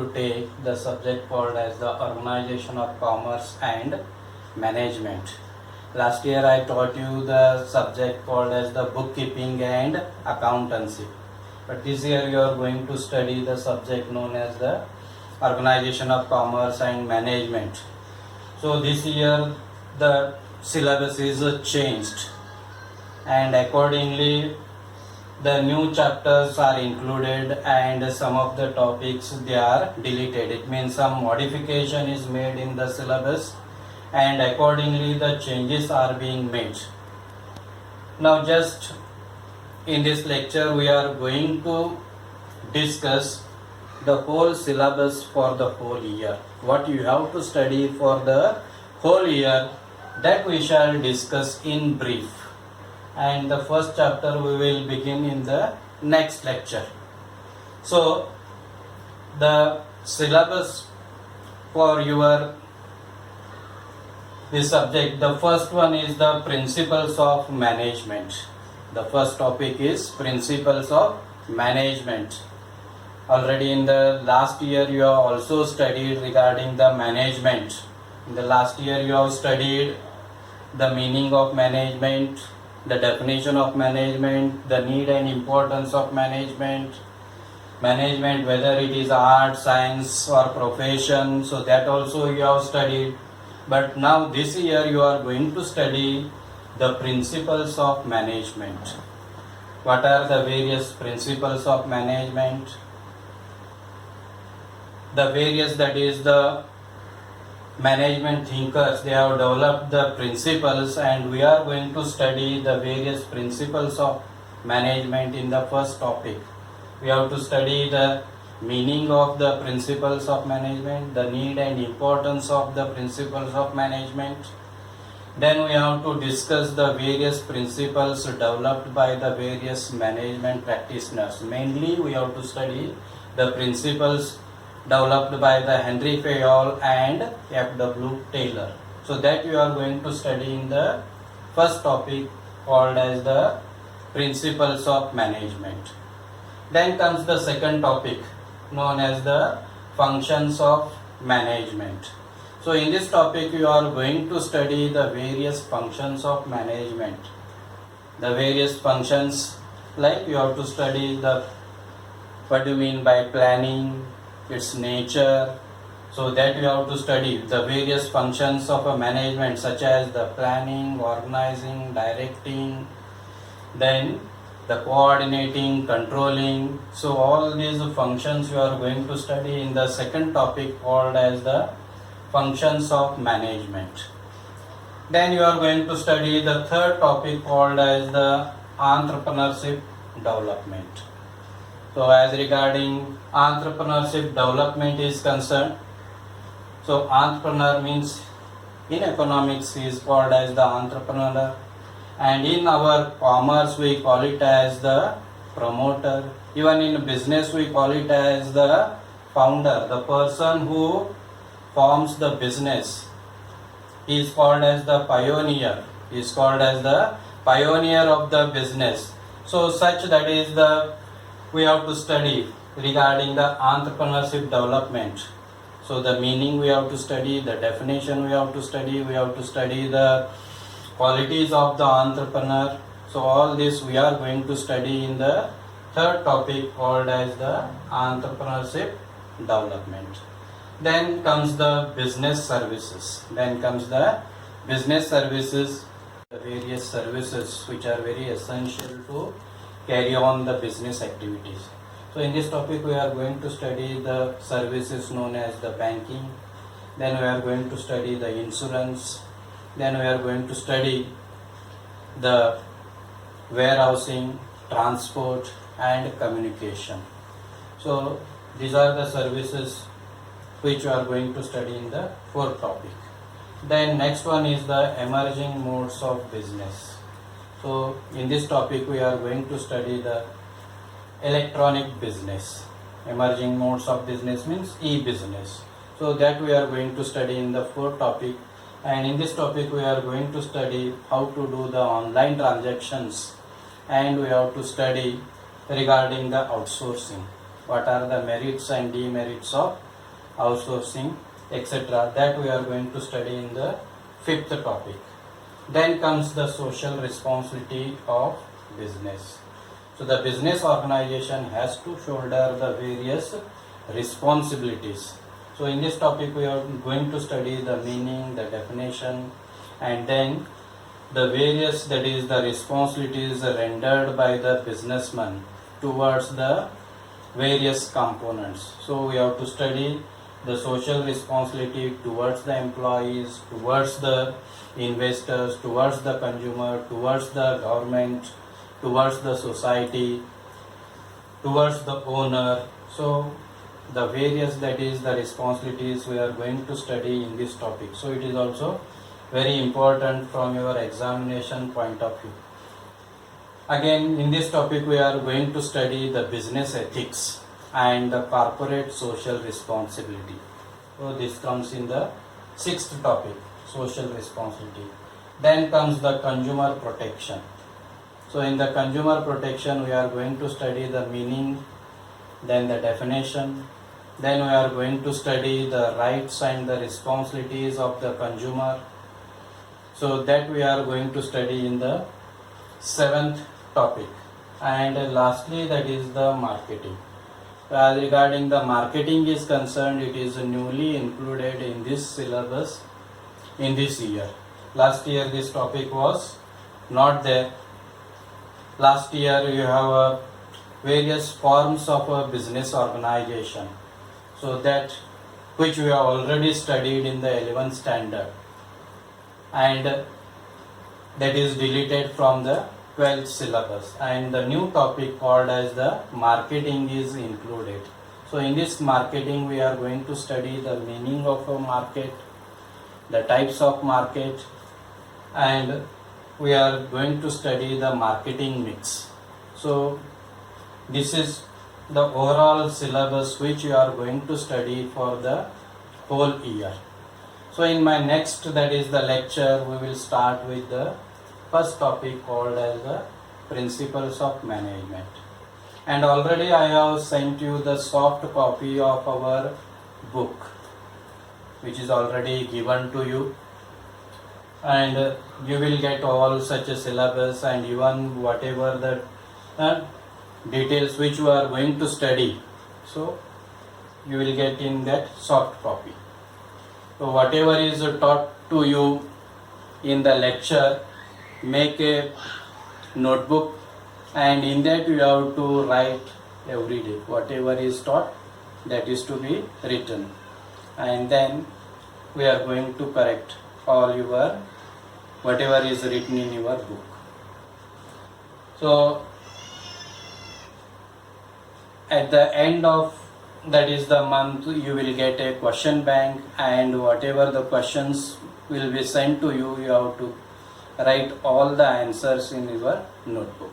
to take the subject called as the Organization of Commerce and Management. Last year I taught you the subject called as the Bookkeeping and Accountancy. But this year you are going to study the subject known as the Organization of Commerce and Management. So this year the syllabus is changed, and accordingly the new chapters are included and some of the topics they are deleted. It means some modification is made in the syllabus and accordingly the changes are being made. Now just in this lecture we are going to discuss the whole syllabus for the whole year. What you have to study for the whole year, that we shall discuss in brief. And the first chapter we will begin in the next lecture. So the syllabus for your this subject, the first one is the principles of management. The first topic is principles of management. Already in the last year you have also studied regarding the management. In the last year you have studied the meaning of management, the definition of management, the need and importance of management, whether it is art, science or profession, so that also you have studied. But now this year you are going to study the principles of management. What are the various principles of management? The various, that is the management thinkers, they have developed the principles, and we are going to study the various principles of management in the first topic. We have to study the meaning of the principles of management, the need and importance of the principles of management. Then we have to discuss the various principles developed by the various management practitioners. Mainly we have to study the principles developed by the Henry Fayol and F.W. Taylor. So that you are going to study in the first topic called as the principles of management. Then comes the second topic known as the functions of management. So in this topic you are going to study the various functions of management. The various functions, like you have to study the what do you mean by planning, its nature, so that you have to study the various functions of a management such as the planning, organizing, directing, then the coordinating, controlling. So all these functions you are going to study in the second topic called as the functions of management. Then you are going to study the third topic called as the entrepreneurship development. So as regarding entrepreneurship development is concerned, so entrepreneur means in economics is called as the entrepreneur, and in our commerce we call it as the promoter. Even in business we call it as the founder. The person who forms the business is called as the pioneer, is called as the pioneer of the business. So such, that is the we have to study regarding the entrepreneurship development. So the meaning we have to study, the definition we have to study the qualities of the entrepreneur. So all this we are going to study in the third topic called as the entrepreneurship development. Then comes the business services. The various services which are very essential to carry on the business activities. So in this topic we are going to study the services known as the banking, then we are going to study the insurance, then we are going to study the warehousing, transport and communication. So these are the services which we are going to study in the fourth topic. Then next one is the emerging modes of business. So in this topic we are going to study the electronic business. Emerging modes of business means e-business. So that we are going to study in the fourth topic, and in this topic we are going to study how to do the online transactions, and we have to study regarding the outsourcing. What are the merits and demerits of outsourcing, etc. That we are going to study in the fifth topic. Then comes the social responsibility of business. So the business organization has to shoulder the various responsibilities. So in this topic we are going to study the meaning, the definition, and then the various, that is the responsibilities rendered by the businessman towards the various components. So we have to study the social responsibility towards the employees, towards the investors, towards the consumer, towards the government, towards the society, towards the owner. So the various, that is the responsibilities we are going to study in this topic. So it is also very important from your examination point of view. Again, in this topic we are going to study the business ethics and the corporate social responsibility. So this comes in the sixth topic, social responsibility. Then comes the consumer protection. So in the consumer protection we are going to study the meaning, then the definition, then we are going to study the rights and the responsibilities of the consumer. So that we are going to study in the seventh topic. And lastly, that is the marketing. As regarding the marketing is concerned, it is newly included in this syllabus in this year. Last year this topic was not there. Last year you have various forms of a business organization, so that which we have already studied in the 11th standard, and that is deleted from the 12th syllabus, and the new topic called as the marketing is included. So in this marketing we are going to study the meaning of a market, the types of market, and we are going to study the marketing mix. So this is the overall syllabus which you are going to study for the whole year. So in my next, that is the lecture, we will start with the first topic called as the principles of management. And already I have sent you the soft copy of our book, which is already given to you, and you will get all such a syllabus and even whatever the details which you are going to study. So you will get in that soft copy. So whatever is taught to you in the lecture, make a notebook, and in that you have to write every day whatever is taught, that is to be written, and then we are going to correct all your whatever is written in your book. So at the end of, that is the month, you will get a question bank, and whatever the questions will be sent to you, you have to write all the answers in your notebook.